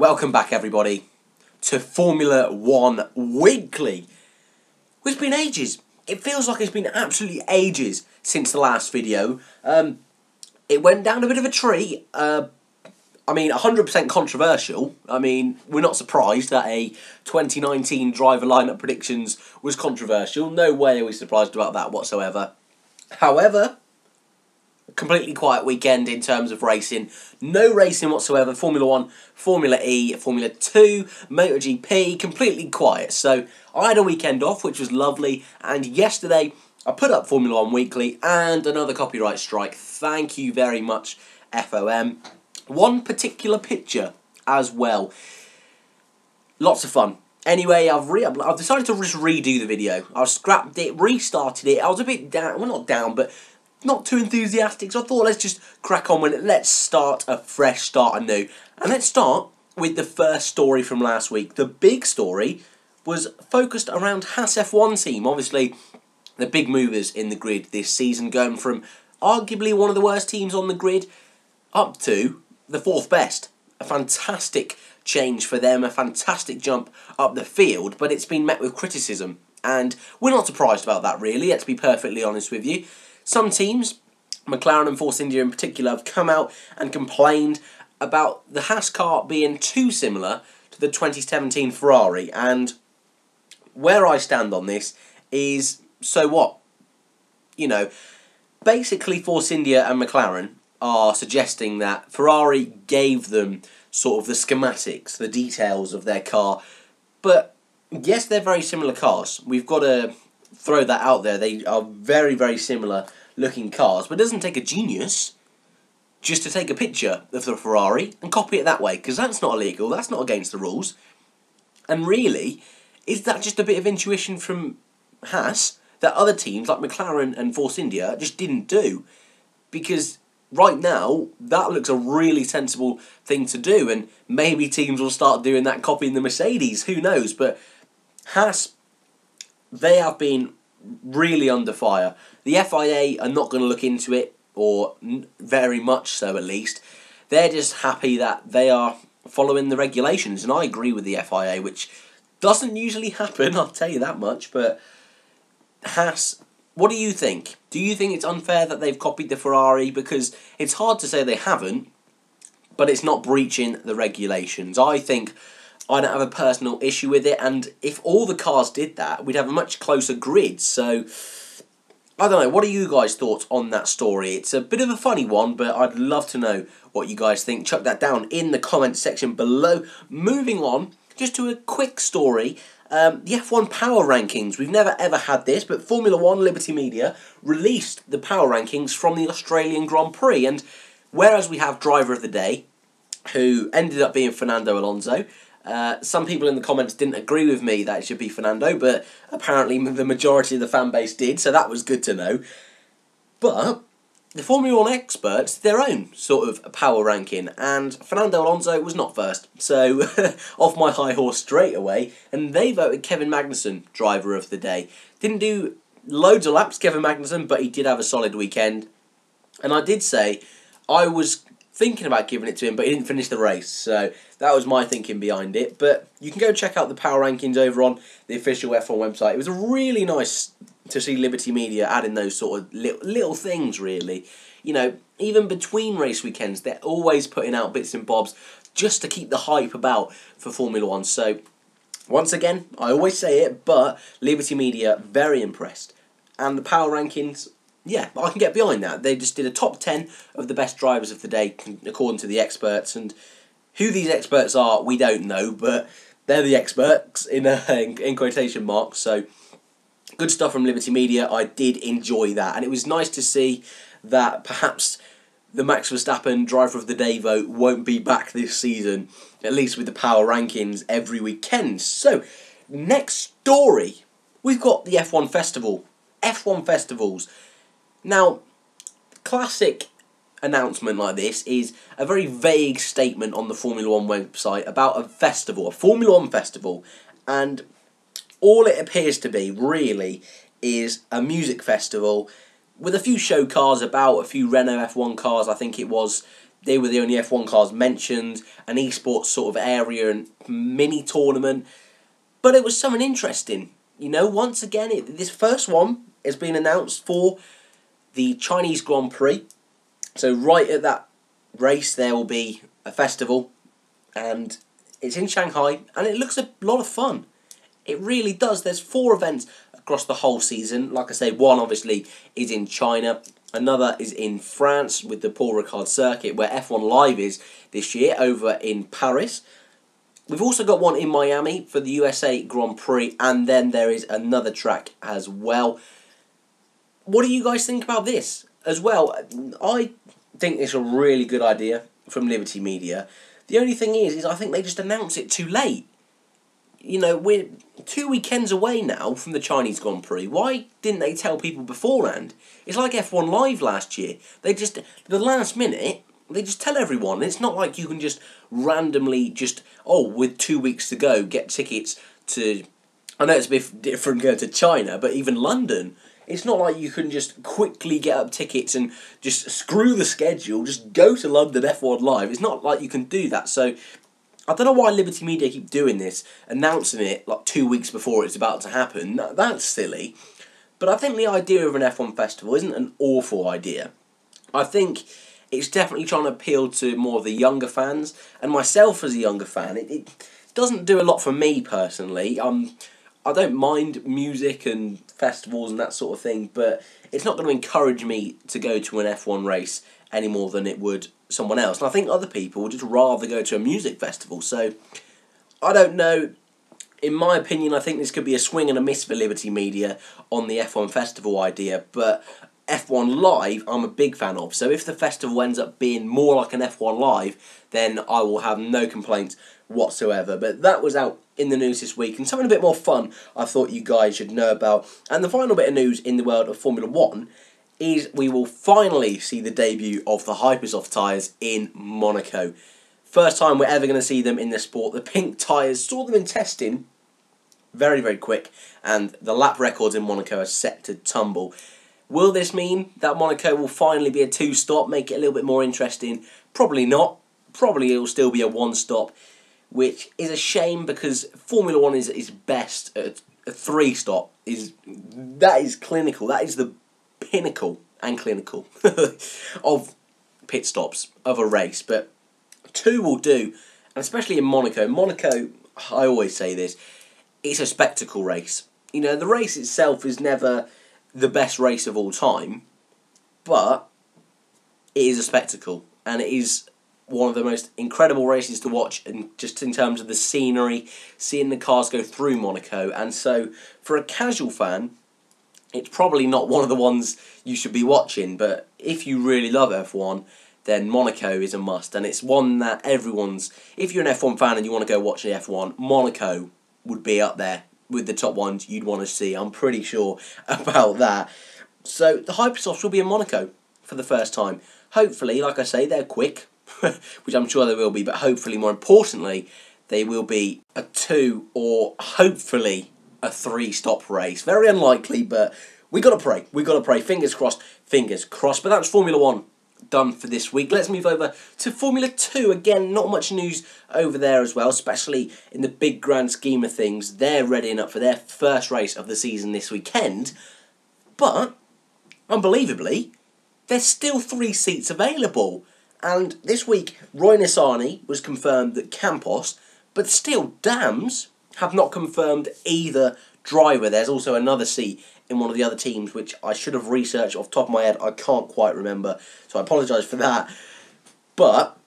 Welcome back, everybody, to Formula 1 Weekly. It's been ages. It feels like it's been absolutely ages since the last video. It went down a bit of a tree. 100% controversial. We're not surprised that a 2019 driver lineup predictions was controversial. No way are we surprised about that whatsoever. However, completely quiet weekend in terms of racing. No racing whatsoever. Formula 1, Formula E, Formula 2, MotoGP, completely quiet. So I had a weekend off, which was lovely. And yesterday, I put up Formula 1 Weekly and another copyright strike. Thank you very much, FOM. One particular picture as well. Lots of fun. Anyway, I've decided to just redo the video. I've scrapped it, restarted it. I was a bit down, well, not down, but not too enthusiastic, so I thought let's just crack on with it. Let's start a fresh, start anew. And let's start with the first story from last week. The big story was focused around Haas F1 team. Obviously, the big movers in the grid this season, going from arguably one of the worst teams on the grid up to the fourth best. A fantastic change for them, a fantastic jump up the field, but it's been met with criticism. And we're not surprised about that, really, let's be perfectly honest with you. Some teams, McLaren and Force India in particular, have come out and complained about the Haas car being too similar to the 2017 Ferrari. And where I stand on this is, so what? You know, basically Force India and McLaren are suggesting that Ferrari gave them sort of the schematics, the details of their car. But yes, they're very similar cars. We've got to throw that out there. They are very, very similar looking cars, but it doesn't take a genius just to take a picture of the Ferrari and copy it that way, because that's not illegal, that's not against the rules. And really, is that just a bit of intuition from Haas that other teams like McLaren and Force India just didn't do? Because right now, that looks a really sensible thing to do, and maybe teams will start doing that, copying the Mercedes, who knows. But Haas, they have been really under fire. The FIA are not going to look into it, or very much so at least. They're just happy that they are following the regulations, and I agree with the FIA, which doesn't usually happen, I'll tell you that much. But Haas, what do you think? Do you think it's unfair that they've copied the Ferrari? Because it's hard to say they haven't, but it's not breaching the regulations. I think I don't have a personal issue with it, and if all the cars did that, we'd have a much closer grid. So, I don't know, what are you guys' thoughts on that story? It's a bit of a funny one, but I'd love to know what you guys think. Chuck that down in the comments section below. Moving on, just to a quick story. The F1 Power Rankings. We've never ever had this, but Formula 1 Liberty Media released the Power Rankings from the Australian Grand Prix. And whereas we have Driver of the Day, who ended up being Fernando Alonso, some people in the comments didn't agree with me that it should be Fernando, but apparently the majority of the fan base did, so that was good to know. But the Formula 1 experts did their own sort of power ranking, and Fernando Alonso was not first. So, off my high horse straight away, and they voted Kevin Magnussen Driver of the Day. Didn't do loads of laps, Kevin Magnussen, but he did have a solid weekend. And I did say I was thinking about giving it to him, but he didn't finish the race, so that was my thinking behind it. But you can go check out the power rankings over on the official F1 website. It was really nice to see Liberty Media adding those sort of little things, really. You know, even between race weekends, they're always putting out bits and bobs just to keep the hype about for Formula 1. So, once again, I always say it, but Liberty Media, very impressed. And the power rankings, yeah, I can get behind that. They just did a top 10 of the best drivers of the day, according to the experts. And who these experts are, we don't know, but they're the experts in quotation marks. So, good stuff from Liberty Media. I did enjoy that. And it was nice to see that perhaps the Max Verstappen Driver of the Day vote won't be back this season, at least with the power rankings every weekend. So, next story, we've got the F1 Festival. F1 Festivals. Now, classic announcement like this is a very vague statement on the Formula 1 website about a festival, a Formula 1 festival, and all it appears to be, really, is a music festival with a few show cars about, a few Renault F1 cars, I think it was. They were the only F1 cars mentioned, an esports sort of area and mini tournament. But it was something interesting. You know, once again, this first one has been announced for the Chinese Grand Prix. So right at that race there will be a festival, and it's in Shanghai, and it looks a lot of fun. It really does. There's 4 events across the whole season. Like I say, one obviously is in China. Another is in France with the Paul Ricard circuit, where F1 Live is this year, over in Paris. We've also got one in Miami for the USA Grand Prix, and then there is another track as well. What do you guys think about this as well? I think it's a really good idea from Liberty Media. The only thing is I think they just announced it too late. You know, we're 2 weekends away now from the Chinese Grand Prix. Why didn't they tell people beforehand? It's like F1 Live last year. They just, the last minute, they just tell everyone. It's not like you can just randomly just, with 2 weeks to go, get tickets to, I know it's a bit different going to China, but even London. It's not like you can just quickly get up tickets and just screw the schedule, just go to London F1 Live. It's not like you can do that. So I don't know why Liberty Media keep doing this, announcing it like 2 weeks before it's about to happen. That's silly. But I think the idea of an F1 festival isn't an awful idea. I think it's definitely trying to appeal to more of the younger fans, and myself as a younger fan, it doesn't do a lot for me personally. I don't mind music and festivals and that sort of thing, but it's not going to encourage me to go to an F1 race any more than it would someone else. And I think other people would just rather go to a music festival. So, I don't know. In my opinion, I think this could be a swing and a miss for Liberty Media on the F1 festival idea, but F1 Live I'm a big fan of. So if the festival ends up being more like an F1 Live, then I will have no complaints whatsoever. But that was out in the news this week, and something a bit more fun I thought you guys should know about. And the final bit of news in the world of Formula 1 is we will finally see the debut of the Hypersoft tyres in Monaco. First time we're ever going to see them in the sport. The pink tyres, saw them in testing, very, very quick, and the lap records in Monaco are set to tumble. Will this mean that Monaco will finally be a 2-stop, make it a little bit more interesting? Probably not. Probably it will still be a 1-stop, which is a shame because Formula 1 is best at a 3-stop. That is clinical. That is the pinnacle and clinical of pit stops of a race. But 2 will do, and especially in Monaco. Monaco, I always say this, it's a spectacle race. You know, the race itself is never the best race of all time, but it is a spectacle, and it is one of the most incredible races to watch, and just in terms of the scenery, seeing the cars go through Monaco. And so for a casual fan, it's probably not one of the ones you should be watching, but if you really love F1, then Monaco is a must, and it's one that if you're an F1 fan and you want to go watch the F1, Monaco would be up there with the top ones you'd want to see. I'm pretty sure about that. So the Hypersofts will be in Monaco for the first time. Hopefully, like I say, they're quick, which I'm sure they will be, but hopefully, more importantly, they will be a 2 or hopefully a 3-stop race. Very unlikely, but we got to pray. We got to pray. Fingers crossed. Fingers crossed. But that's Formula 1 done for this week. Let's move over to Formula 2. Again, not much news over there as well, especially in the big grand scheme of things. They're readying up for their first race of the season this weekend. But, unbelievably, there's still 3 seats available. And this week, Roy Nissany was confirmed at Campos, but still, Dams have not confirmed either driver. There's also another seat in one of the other teams, which I should have researched off the top of my head. I can't quite remember, so I apologise for that. But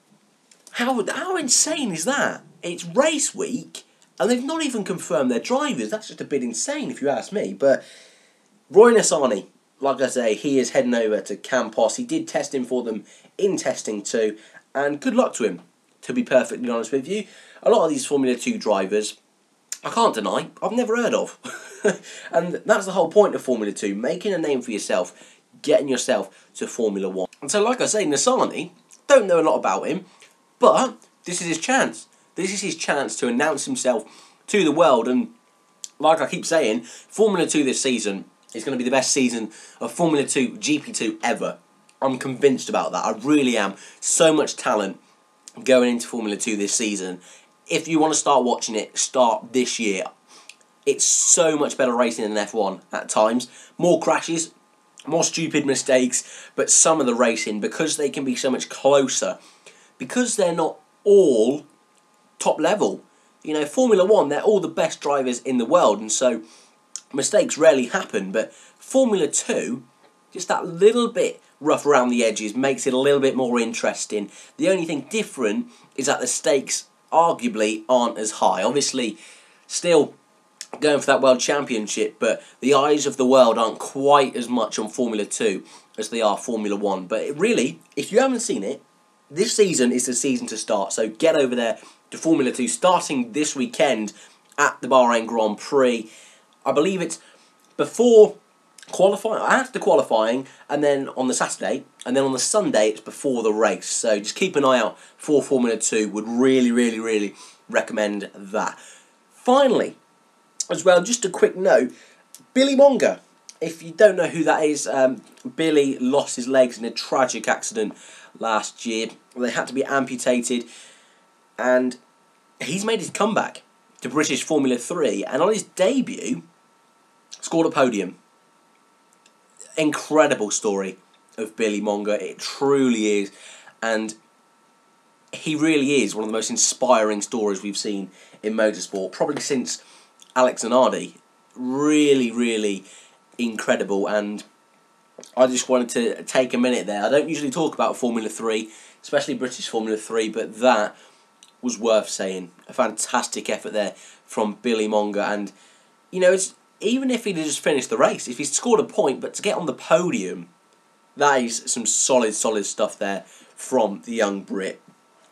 how insane is that? It's race week, and they've not even confirmed their drivers. That's just a bit insane, if you ask me. But Roy Nissany, like I say, he is heading over to Campos. He did testing for them in testing too, and good luck to him, to be perfectly honest with you. A lot of these Formula 2 drivers, I can't deny, I've never heard of. And that's the whole point of Formula 2, making a name for yourself, getting yourself to Formula 1. And so, like I say, Nissany, don't know a lot about him, but this is his chance. This is his chance to announce himself to the world. And like I keep saying, Formula 2 this season is going to be the best season of Formula 2 GP2 ever. I'm convinced about that. I really am. So much talent going into Formula 2 this season. If you want to start watching it, start this year. It's so much better racing than F1 at times. More crashes, more stupid mistakes, but some of the racing, because they can be so much closer, because they're not all top level. You know, Formula 1, they're all the best drivers in the world, and so mistakes rarely happen, but Formula 2, just that little bit rough around the edges makes it a little bit more interesting. The only thing different is that the stakes arguably aren't as high. Obviously, still going for that World Championship, but the eyes of the world aren't quite as much on Formula 2 as they are Formula 1. But really, if you haven't seen it, this season is the season to start, so get over there to Formula 2, starting this weekend at the Bahrain Grand Prix. I believe it's before qualifying, after qualifying, and then on the Saturday, and then on the Sunday it's before the race. So just keep an eye out for Formula 2. Would really recommend that. Finally, as well, just a quick note, Billy Monger. If you don't know who that is, Billy lost his legs in a tragic accident last year. They had to be amputated, and he's made his comeback to British Formula 3, and on his debut, scored a podium. Incredible story of Billy Monger, it truly is, and he really is one of the most inspiring stories we've seen in motorsport, probably since Alex Zanardi. Really incredible, and I just wanted to take a minute there. I don't usually talk about Formula 3, especially British Formula 3, but that was worth saying. A fantastic effort there from Billy Monger, and you know, it's, even if he'd just finished the race, if he scored a point, but to get on the podium, that is some solid stuff there from the young Brit,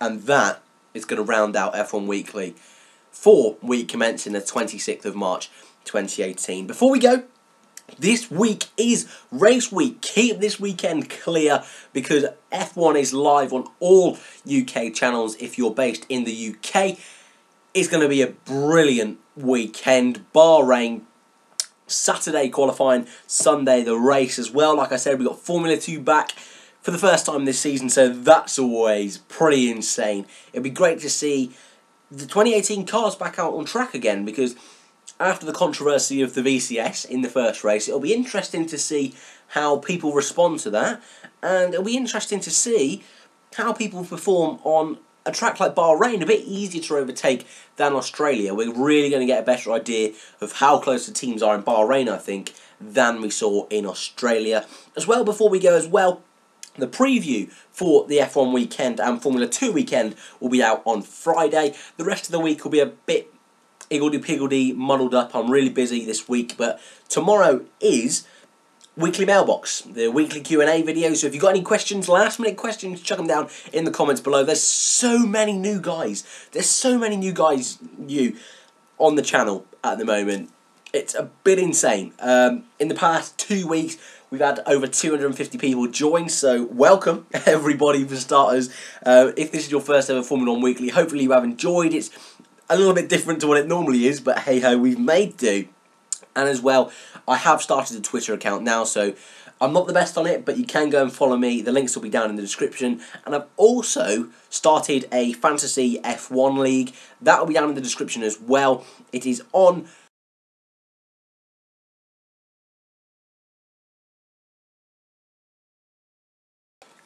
and that is going to round out F1 Weekly for week commencing the 26th of March 2018. Before we go, this week is race week. Keep this weekend clear because F1 is live on all UK channels if you're based in the UK. It's going to be a brilliant weekend. Bahrain, Saturday qualifying, Sunday the race as well. Like I said, we've got Formula 2 back for the first time this season, so that's always pretty insane. It'd be great to see the 2018 cars back out on track again, because after the controversy of the VCS in the first race, it'll be interesting to see how people respond to that, and it'll be interesting to see how people perform on a track like Bahrain, a bit easier to overtake than Australia. We're really going to get a better idea of how close the teams are in Bahrain, I think, than we saw in Australia. As well, before we go as well, the preview for the F1 weekend and Formula 2 weekend will be out on Friday. The rest of the week will be a bit higgledy-piggledy, muddled up. I'm really busy this week, but tomorrow is Weekly Mailbox, the weekly Q&A video. So if you've got any questions, last minute questions, chuck them down in the comments below. There's so many new guys. There's so many new guys new on the channel at the moment. It's a bit insane. In the past 2 weeks, we've had over 250 people join, so welcome everybody for starters. If this is your first ever Formula 1 Weekly, hopefully you have enjoyed. It's a little bit different to what it normally is, but hey ho, we've made do. And as well, I have started a Twitter account now, so I'm not the best on it, but you can go and follow me. The links will be down in the description. And I've also started a Fantasy F1 League. That will be down in the description as well. It is on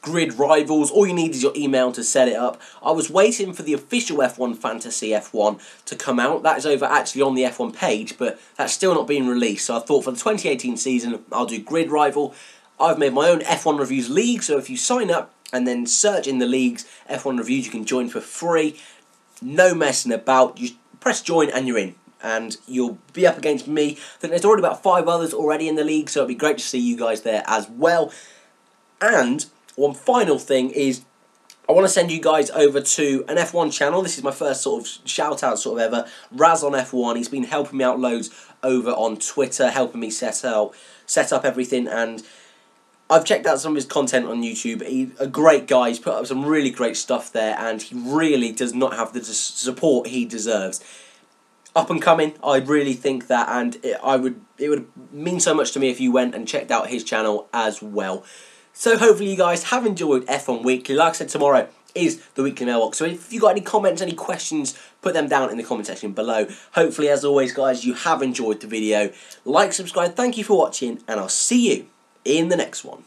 Grid Rivals. All you need is your email to set it up. I was waiting for the official F1 Fantasy F1 to come out. That is over actually on the F1 page, but that's still not been released. So I thought for the 2018 season, I'll do Grid Rival. I've made my own F1 Reviews League, so if you sign up and then search in the leagues F1 Reviews, you can join for free. No messing about. You press join and you're in. And you'll be up against me. I think there's already about 5 others already in the league, so it'll be great to see you guys there as well. And one final thing is, I want to send you guys over to an F1 channel. This is my first sort of shout out sort of ever. Raz on F1. He's been helping me out loads over on Twitter, helping me set up everything, and I've checked out some of his content on YouTube. He's a great guy. He's put up some really great stuff there, and he really does not have the support he deserves. Up and coming, I really think that, and it would mean so much to me if you went and checked out his channel as well. So hopefully you guys have enjoyed F1 Weekly. Like I said, tomorrow is the weekly mailbox. So if you've got any comments, any questions, put them down in the comment section below. Hopefully, as always, guys, you have enjoyed the video. Like, subscribe, thank you for watching, and I'll see you in the next one.